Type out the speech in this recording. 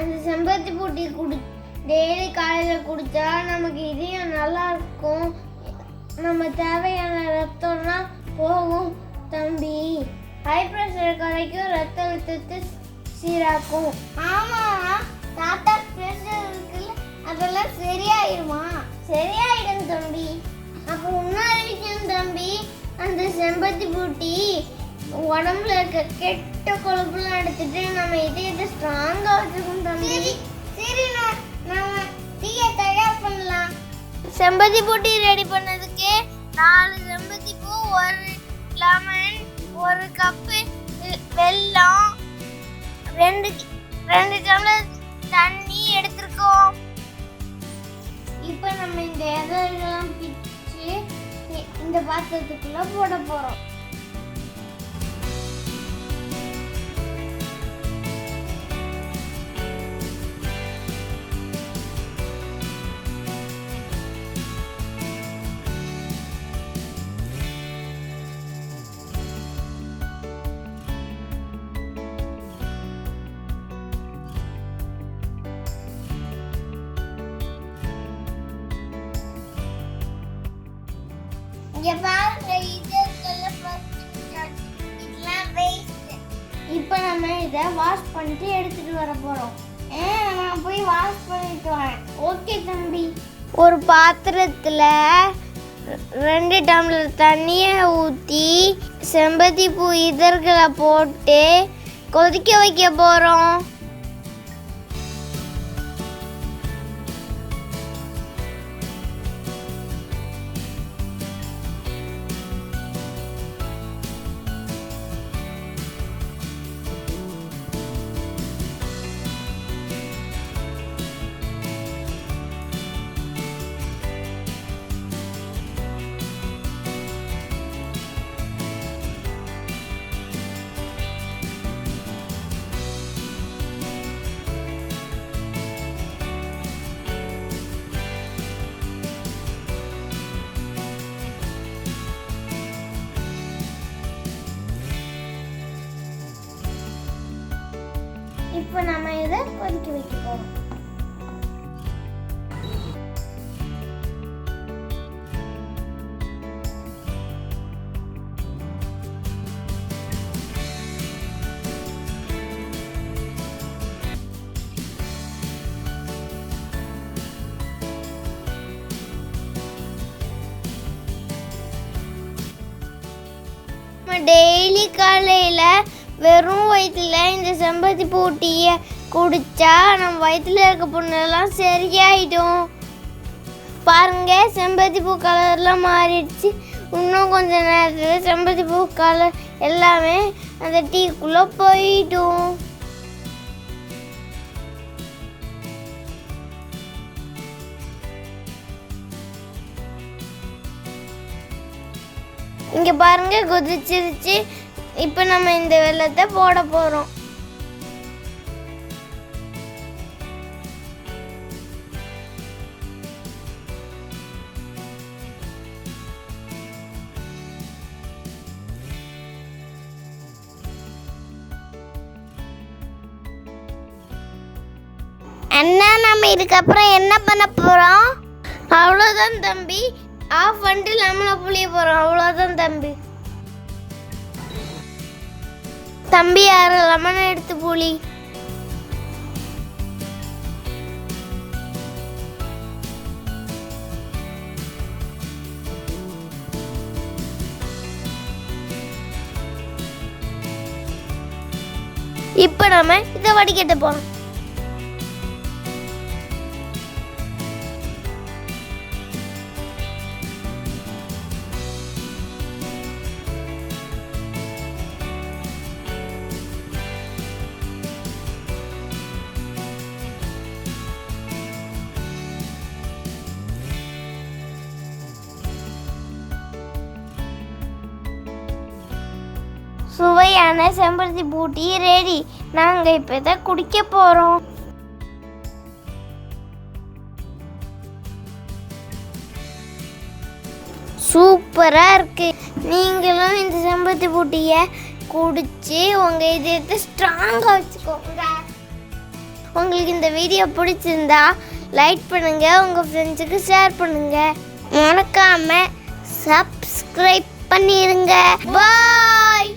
அந்த செம்பருத்தி பூட்டி டெய்லி காலையில் குடித்தா நமக்கு இதயம் நல்லா இருக்கும். நம்ம தேவையான ரத்தம்லாம் போகும் தம்பி. ஹை ப்ரெஷர் குறைக்கும், ரத்த அழுத்தத்தை சீராக்கும். ஆமாம், தாத்தா ப்ரெஷர் இருக்குல்ல, அதெல்லாம் சரியாயிடுமா? சரியாயிடும் தம்பி. அப்போ இன்னொரு விஷயம் தம்பி, அந்த செம்பருத்தி பூட்டி உடம்புல இருக்க கெட்ட கொழுப்புலாம் எடுத்துட்டு நம்ம இதயத்தை ஸ்ட்ராங்காக வச்சுக்கணும் தம்பி. சரி, நம்ம டீயை தயார் பண்ணலாம். செம்பருத்தி பூட்டி ரெடி பண்ணதுக்கு 4 செம்பருத்தி பூ, 1 லெமன், 1 கப்பு வெல்லம், 2 டம்ளர் தண்ணி எடுத்துருக்கோம். இப்போ நம்ம இந்த இதெல்லாம் பிச்சு இந்த பாத்திரத்துக்குள்ள போட போறோம். இப்போ நம்ம இதை வாஷ் பண்ணிட்டு எடுத்துட்டு வர போறோம். நான் போய் வாஷ் பண்ணிட்டு வரேன். ஓகே தம்பி. ஒரு பாத்திரத்துல 2 டம்ளர் தண்ணியை ஊற்றி செம்பருத்தி பூ இதழ்களை போட்டு கொதிக்க வைக்க போறோம். இப்போ நம்ம இதை கொதிக்க வைக்க போறோம். டெய்லி காலையில் வெறும் வயிற்றுல இந்த செம்பருத்தி பூட்டியை குடித்தா நம்ம வயிற்றுல இருக்க புண்ணெல்லாம் சரியாயிடும். பாருங்க, செம்பருத்தி பூ கலர்லாம் மாறிடுச்சு. இன்னும் கொஞ்ச நேரத்தில் செம்பருத்தி பூ கலர் எல்லாமே அந்த டீக்குள்ளே போயிடும். இங்கே பாருங்க, கொதிச்சிருச்சு. இப்போ நம்ம இந்த வெல்லத்தை போட போகிறோம். அண்ணா, நம்ம இதுக்கப்புறம் என்ன பண்ண போகிறோம்? அவ்வளோதான் தம்பி. ஆஃப் பண்ணிட்டு லெமனை புளிய போகிறோம். அவ்வளோதான் தம்பி. தம்பி, 6 லெமனை எடுத்து புளி. இப்போ நம்ம இதை வடிகட்ட போகிறோம். சுவையான செம்பருத்தி பூட்டி ரெடி. நாங்கள் இப்போ இதை குடிக்க போகிறோம். சூப்பராக இருக்குது. நீங்களும் இந்த செம்பருத்தி பூட்டியை குடிச்சு உங்கள் இதயத்தை ஸ்ட்ராங்காக வச்சுக்கோங்க. உங்களுக்கு இந்த வீடியோ பிடிச்சிருந்தா லைக் பண்ணுங்க, உங்கள் ஃப்ரெண்ட்ஸுக்கு ஷேர் பண்ணுங்க, மறக்காம சப்ஸ்கிரைப் பண்ணிடுங்க. பாய்.